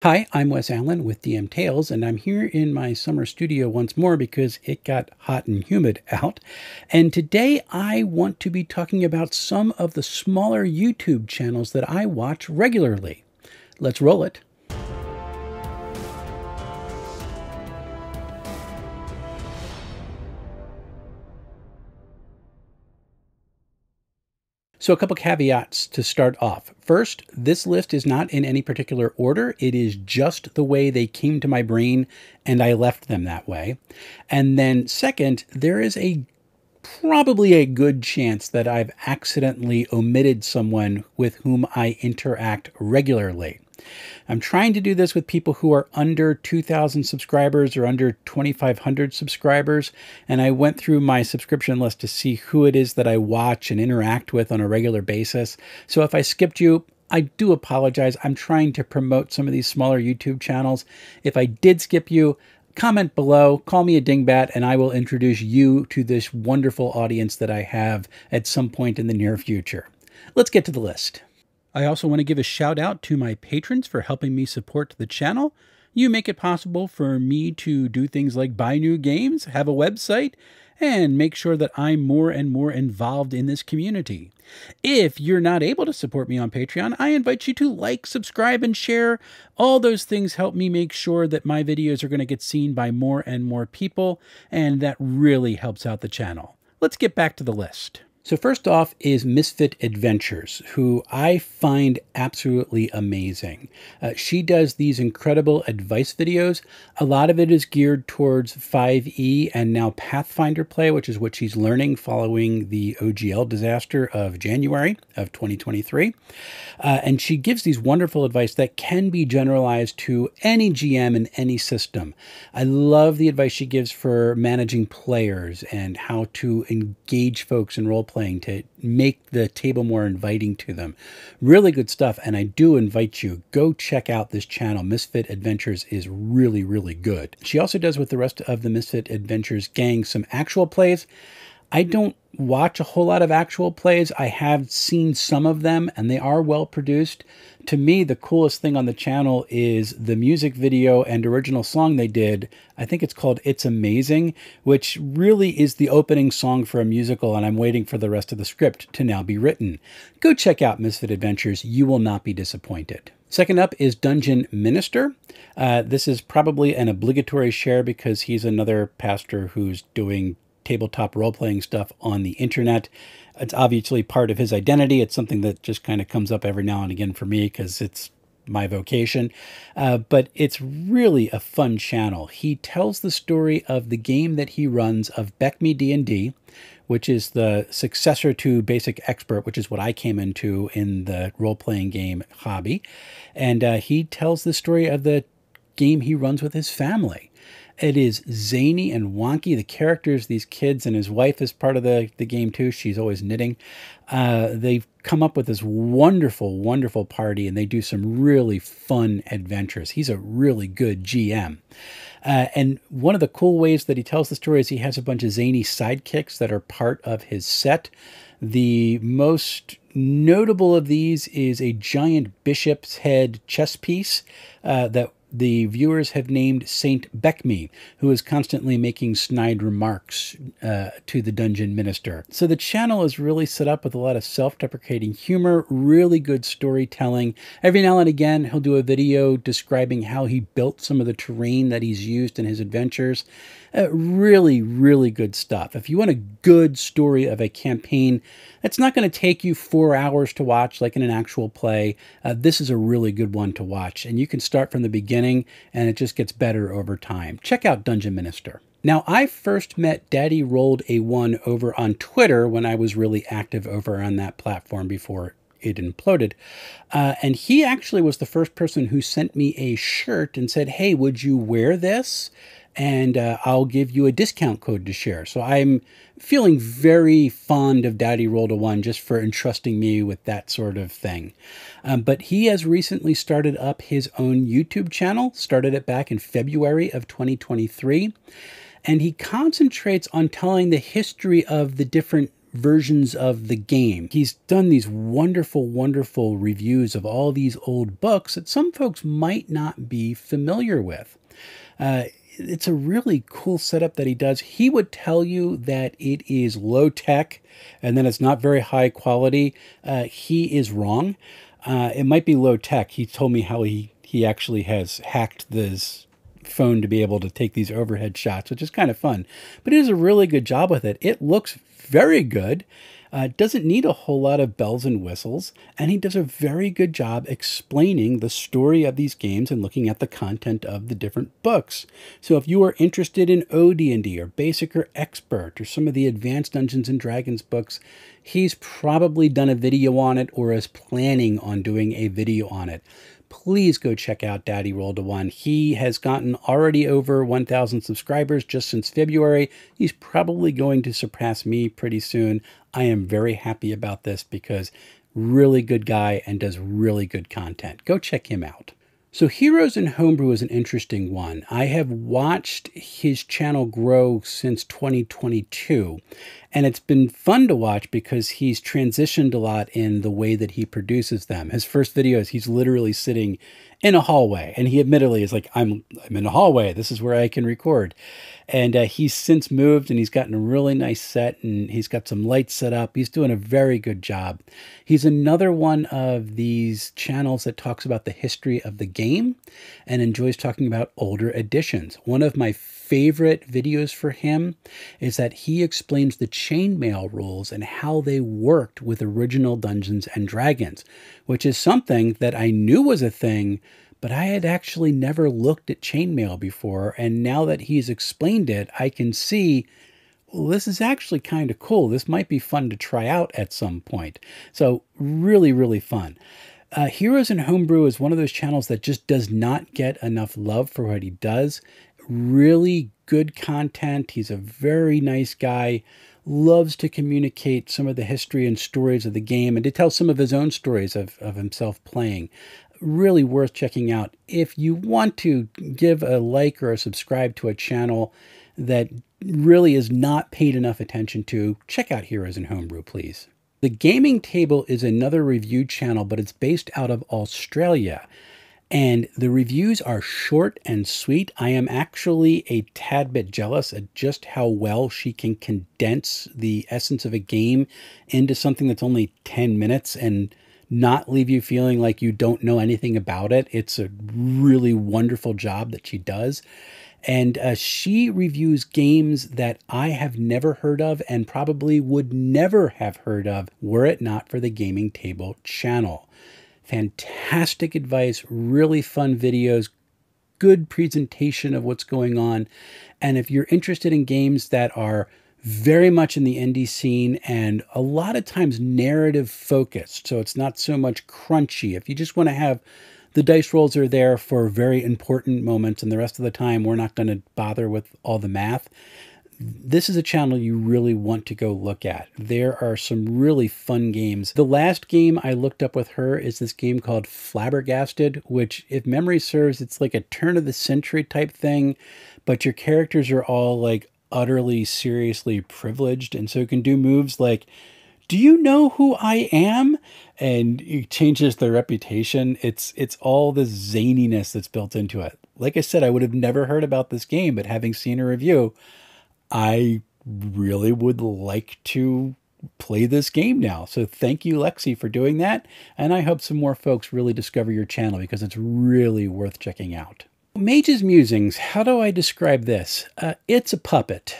Hi, I'm Wes Allen with DM Tales, and I'm here in my summer studio once more because it got hot and humid out. And today I want to be talking about some of the smaller YouTube channels that I watch regularly. Let's roll it. So a couple caveats to start off. First, this list is not in any particular order. It is just the way they came to my brain and I left them that way. And then second, there is probably a good chance that I've accidentally omitted someone with whom I interact regularly. I'm trying to do this with people who are under 2,000 subscribers or under 2,500 subscribers, and I went through my subscription list to see who it is that I watch and interact with on a regular basis. So if I skipped you, I do apologize. I'm trying to promote some of these smaller YouTube channels. If I did skip you, comment below, call me a dingbat, and I will introduce you to this wonderful audience that I have at some point in the near future. Let's get to the list. I also want to give a shout out to my patrons for helping me support the channel. You make it possible for me to do things like buy new games, have a website, and make sure that I'm more and more involved in this community. If you're not able to support me on Patreon, I invite you to like, subscribe, and share. All those things help me make sure that my videos are going to get seen by more and more people, and that really helps out the channel. Let's get back to the list. So first off is Misfit Adventures, who I find absolutely amazing. She does these incredible advice videos. A lot of it is geared towards 5e and now Pathfinder play, which is what she's learning following the OGL disaster of January of 2023. And she gives these wonderful advice that can be generalized to any GM in any system. I love the advice she gives for managing players and how to engage folks in role-playing to make the table more inviting to them. Really good stuff, and I do invite you, go check out this channel. Misfit Adventures is really, really good. She also does with the rest of the Misfit Adventures gang some actual plays. I don't watch a whole lot of actual plays. I have seen some of them, and they are well produced. To me, the coolest thing on the channel is the music video and original song they did. I think it's called It's Amazing, which really is the opening song for a musical, and I'm waiting for the rest of the script to now be written. Go check out Misfit Adventures. You will not be disappointed. Second up is TheDungeonMinister. This is probably an obligatory share because he's another pastor who's doing tabletop role-playing stuff on the internet. It's obviously part of his identity. It's something that just kind of comes up every now and again for me because it's my vocation. But it's really a fun channel. He tells the story of the game that he runs of Beck Me D&D, which is the successor to Basic Expert, which is what I came into in the role-playing game hobby. And he tells the story of the game he runs with his family. It is zany and wonky. The characters, these kids, and his wife is part of the game too. She's always knitting. They've come up with this wonderful, wonderful party, and they do some really fun adventures. He's a really good GM. And one of the cool ways that he tells the story is he has a bunch of zany sidekicks that are part of his set. The most notable of these is a giant bishop's head chess piece that the viewers have named Saint Beckme, who is constantly making snide remarks to the Dungeon Minister. So the channel is really set up with a lot of self-deprecating humor, really good storytelling. Every now and again, he'll do a video describing how he built some of the terrain that he's used in his adventures. Really, really good stuff. If you want a good story of a campaign, it's not going to take you 4 hours to watch like in an actual play. This is a really good one to watch, and you can start from the beginning, and it just gets better over time. Check out Dungeon Minister. Now, I first met Daddy Rolled a One over on Twitter when I was really active over on that platform before it imploded. And he actually was the first person who sent me a shirt and said, hey, would you wear this? And I'll give you a discount code to share. So I'm feeling very fond of Daddy Rolled a One just for entrusting me with that sort of thing. But he has recently started up his own YouTube channel, started it back in February of 2023. And he concentrates on telling the history of the different versions of the game. He's done these wonderful, wonderful reviews of all these old books that some folks might not be familiar with. It's a really cool setup that he does. He would tell you that it is low tech and then it's not very high quality. He is wrong. It might be low tech. He told me how he actually has hacked this phone to be able to take these overhead shots, which is kind of fun. But he does a really good job with it. It looks very good. Doesn't need a whole lot of bells and whistles, and he does a very good job explaining the story of these games and looking at the content of the different books. So if you are interested in OD&D or Basic or Expert or some of the advanced Dungeons & Dragons books, he's probably done a video on it or is planning on doing a video on it. Please go check out Daddy Rolled a One. He has gotten already over 1,000 subscribers just since February. He's probably going to surpass me pretty soon. I am very happy about this because really good guy and does really good content. Go check him out. So Heroes in Homebrew is an interesting one. I have watched his channel grow since 2022, and it's been fun to watch because he's transitioned a lot in the way that he produces them. His first videos, he's literally sitting in a hallway, and he admittedly is like, I'm in a hallway. This is where I can record. And he's since moved, and he's gotten a really nice set, and he's got some lights set up. He's doing a very good job. He's another one of these channels that talks about the history of the game and enjoys talking about older editions. One of my favorite videos for him is that he explains the chainmail rules and how they worked with original Dungeons and Dragons, which is something that I knew was a thing, but I had actually never looked at chainmail before. And now that he's explained it, I can see, well, this is actually kind of cool. This might be fun to try out at some point. So really, really fun. Heroes in Homebrew is one of those channels that just does not get enough love for what he does. Really good content. He's a very nice guy. Loves to communicate some of the history and stories of the game and to tell some of his own stories of himself playing. Really worth checking out. If you want to give a like or a subscribe to a channel that really is not paid enough attention to, check out Heroes in Homebrew, please. The Gaming Table is another review channel, but it's based out of Australia. And the reviews are short and sweet. I am actually a tad bit jealous at just how well she can condense the essence of a game into something that's only 10 minutes and not leave you feeling like you don't know anything about it. It's a really wonderful job that she does. And she reviews games that I have never heard of and probably would never have heard of were it not for the Gaming Table channel. Fantastic advice, really fun videos, good presentation of what's going on. And if you're interested in games that are very much in the indie scene and a lot of times narrative focused, so it's not so much crunchy. If you just want to have the dice rolls are there for very important moments and the rest of the time we're not going to bother with all the math, this is a channel you really want to go look at. There are some really fun games. The last game I looked up with her is this game called Flabbergasted, which, if memory serves, it's like a turn of the century type thing, but your characters are all like utterly seriously privileged, and so you can do moves like, do you know who I am? And it changes their reputation. It's all the zaniness that's built into it. Like I said, I would have never heard about this game, but having seen a review, I really would like to play this game now. So thank you, Lexi, for doing that. And I hope some more folks really discover your channel because it's really worth checking out. Mage's Musings. How do I describe this? It's a puppet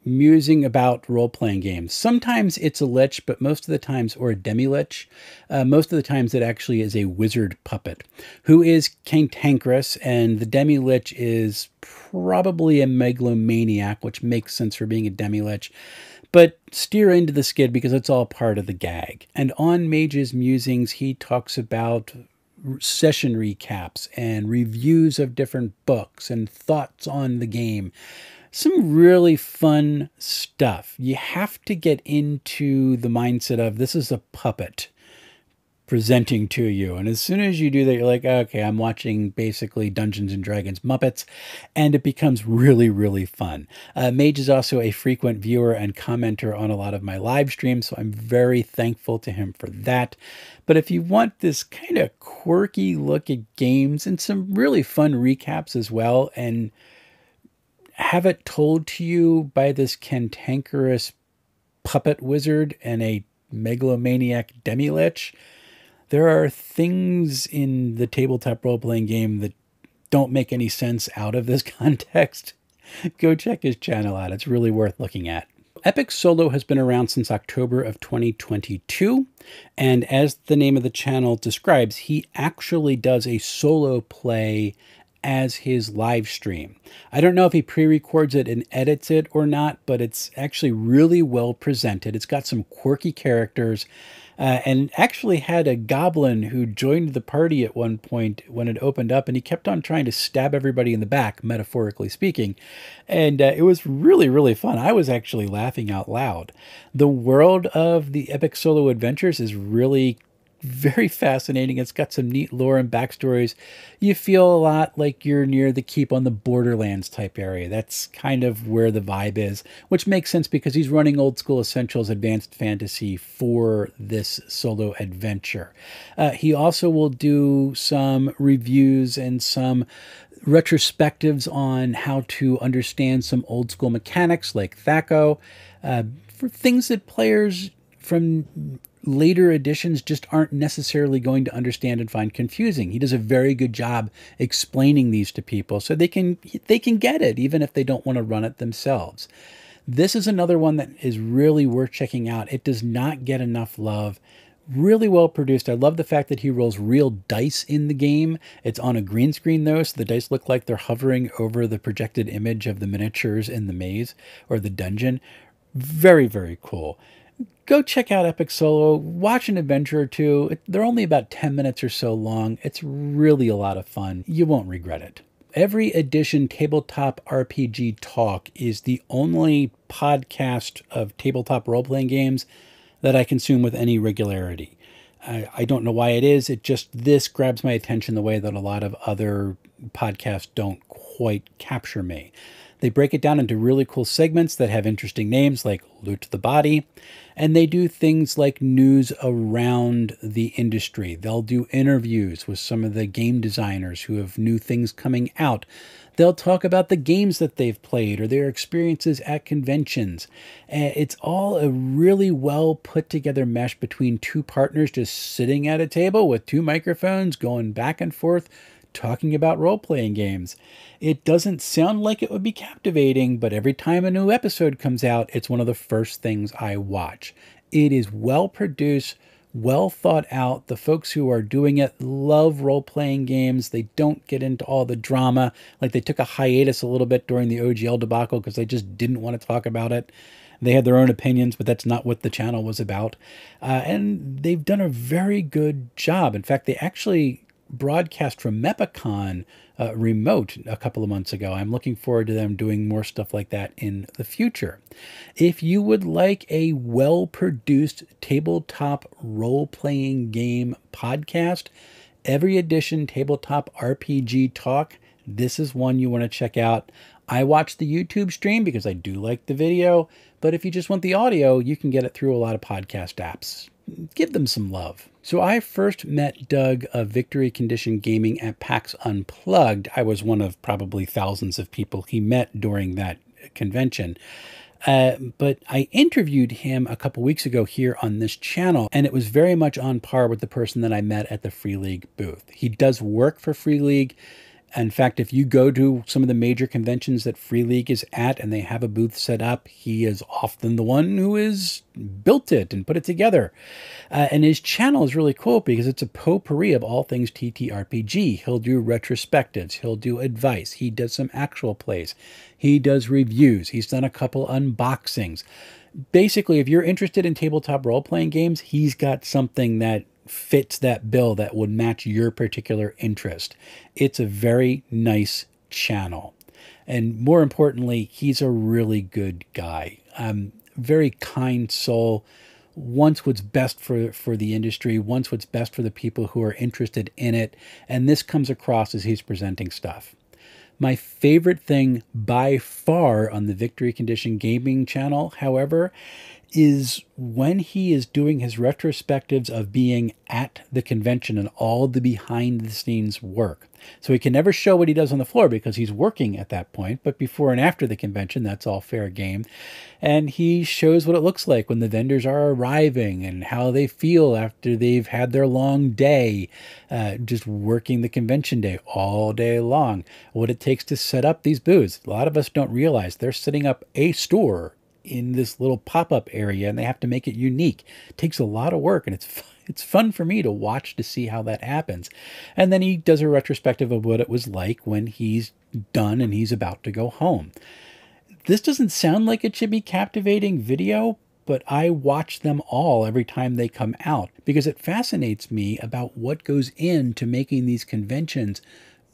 musing about role-playing games. Sometimes it's a lich, but most of the times, or a demi-lich, most of the times it actually is a wizard puppet who is cantankerous, and the demi-lich is probably a megalomaniac, which makes sense for being a demi-lich, but steer into the skid because it's all part of the gag. And on Mage's Musings, he talks about session recaps and reviews of different books and thoughts on the game. Some really fun stuff. You have to get into the mindset of this is a puppet. presenting to you. And as soon as you do that, you're like, okay, I'm watching basically Dungeons and Dragons Muppets, and it becomes really, really fun. Mage is also a frequent viewer and commenter on a lot of my live streams, so I'm very thankful to him for that. But if you want this kind of quirky look at games and some really fun recaps as well, and have it told to you by this cantankerous puppet wizard and a megalomaniac demi-lich, there are things in the tabletop role-playing game that don't make any sense out of this context. Go check his channel out. It's really worth looking at. EpicSolo has been around since October of 2022, and as the name of the channel describes, he actually does a solo play as his live stream. I don't know if he pre-records it and edits it or not, but it's actually really well presented. It's got some quirky characters, and actually had a goblin who joined the party at one point when it opened up, and he kept on trying to stab everybody in the back, metaphorically speaking. And it was really, really fun. I was actually laughing out loud. The world of the EpicSolo adventures is really very fascinating. It's got some neat lore and backstories. You feel a lot like you're near the keep on the Borderlands type area. That's kind of where the vibe is, which makes sense because he's running Old School Essentials Advanced Fantasy for this solo adventure. He also will do some reviews and some retrospectives on how to understand some old school mechanics like THACO, for things that players from later editions just aren't necessarily going to understand and find confusing. He does a very good job explaining these to people so they can get it, even if they don't want to run it themselves. This is another one that is really worth checking out. It does not get enough love. Really well produced. I love the fact that he rolls real dice in the game. It's on a green screen though, so the dice look like they're hovering over the projected image of the miniatures in the maze or the dungeon. Very, very cool. Go check out EpicSolo, watch an adventure or two. They're only about 10 minutes or so long. It's really a lot of fun. You won't regret it. Every Edition Tabletop RPG Talk is the only podcast of tabletop role-playing games that I consume with any regularity. I don't know why it is. This grabs my attention the way that a lot of other podcasts don't quite capture me. They break it down into really cool segments that have interesting names like Loot the Body, and they do things like news around the industry. They'll do interviews with some of the game designers who have new things coming out. They'll talk about the games that they've played or their experiences at conventions. It's all a really well put together mesh between two partners just sitting at a table with two microphones going back and forth talking about role-playing games. It doesn't sound like it would be captivating, but every time a new episode comes out, it's one of the first things I watch. It is well produced, well thought out. The folks who are doing it love role-playing games. They don't get into all the drama. Like they took a hiatus a little bit during the OGL debacle because they just didn't want to talk about it. They had their own opinions, but that's not what the channel was about. And they've done a very good job. In fact, they actually broadcast from Mepicon remote a couple of months ago. I'm looking forward to them doing more stuff like that in the future. If you would like a well-produced tabletop role-playing game podcast, Every Edition Tabletop RPG Talk, this is one you want to check out. I watch the YouTube stream because I do like the video, but if you just want the audio, you can get it through a lot of podcast apps. Give them some love. So I first met Doug of VictoryConditionGaming at PAX Unplugged. I was one of probably thousands of people he met during that convention. But I interviewed him a couple weeks ago here on this channel, and it was very much on par with the person that I met at the Free League booth. He does work for Free League. In fact, if you go to some of the major conventions that Free League is at and they have a booth set up, he is often the one who has built it and put it together. And his channel is really cool because it's a potpourri of all things TTRPG. He'll do retrospectives. He'll do advice. He does some actual plays. He does reviews. He's done a couple unboxings. Basically, if you're interested in tabletop role-playing games, he's got something that fits that bill that would match your particular interest. It's a very nice channel. And more importantly, he's a really good guy. Very kind soul, wants what's best for the industry, wants what's best for the people who are interested in it, and this comes across as he's presenting stuff. My favorite thing by far on the Victory Condition Gaming channel, however, is when he is doing his retrospectives of being at the convention and all the behind the scenes work. So he can never show what he does on the floor because he's working at that point, but before and after the convention, that's all fair game. And he shows what it looks like when the vendors are arriving and how they feel after they've had their long day, just working the convention day all day long, what it takes to set up these booths. A lot of us don't realize they're setting up a store in this little pop-up area and they have to make it unique. It takes a lot of work, and it's fun for me to watch to see how that happens. And then he does a retrospective of what it was like when he's done and he's about to go home. This doesn't sound like it should be captivating video, but I watch them all every time they come out because it fascinates me about what goes into making these conventions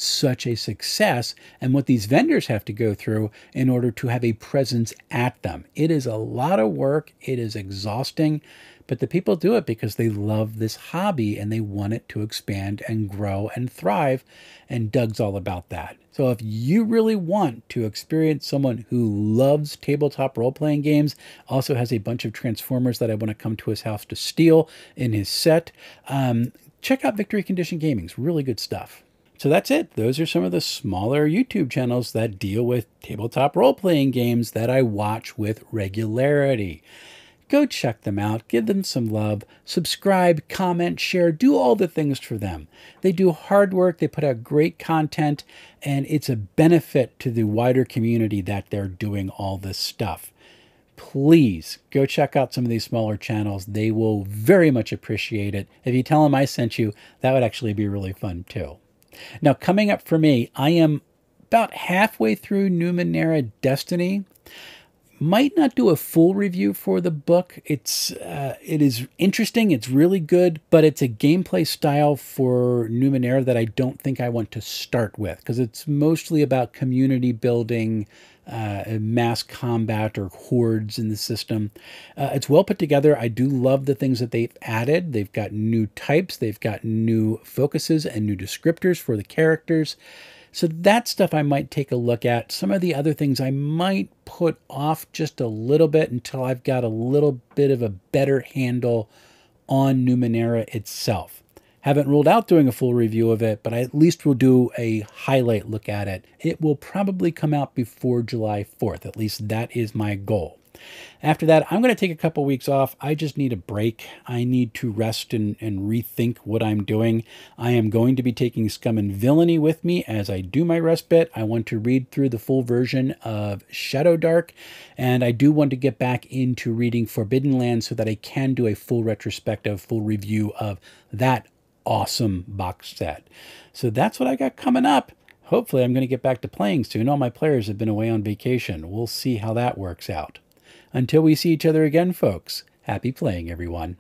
such a success and what these vendors have to go through in order to have a presence at them. It is a lot of work. It is exhausting, but the people do it because they love this hobby and they want it to expand and grow and thrive. And Doug's all about that. So if you really want to experience someone who loves tabletop role-playing games, also has a bunch of Transformers that I want to come to his house to steal in his set, check out Victory Condition Gaming. It's really good stuff. So that's it. Those are some of the smaller YouTube channels that deal with tabletop role-playing games that I watch with regularity. Go check them out, give them some love, subscribe, comment, share, do all the things for them. They do hard work, they put out great content, and it's a benefit to the wider community that they're doing all this stuff. Please go check out some of these smaller channels. They will very much appreciate it. If you tell them I sent you, that would actually be really fun too. Now, coming up for me, I am about halfway through Numenera Destiny. Might not do a full review for the book. It is interesting. It's really good, but it's a gameplay style for Numenera that I don't think I want to start with because it's mostly about community building, mass combat or hordes in the system. It's well put together. I do love the things that they've added. They've got new types, they've got new focuses and new descriptors for the characters. So that stuff I might take a look at. Some of the other things I might put off just a little bit until I've got a little bit of a better handle on Numenera itself. Haven't ruled out doing a full review of it, but I at least will do a highlight look at it. It will probably come out before July 4th. At least that is my goal. After that, I'm going to take a couple weeks off. I just need a break. I need to rest and rethink what I'm doing. I am going to be taking Scum and Villainy with me as I do my respite. I want to read through the full version of Shadow Dark, and I do want to get back into reading Forbidden Lands so that I can do a full retrospective, full review of that awesome box set. So that's what I got coming up. Hopefully I'm going to get back to playing soon. All my players have been away on vacation. We'll see how that works out. Until we see each other again, folks, happy playing, everyone.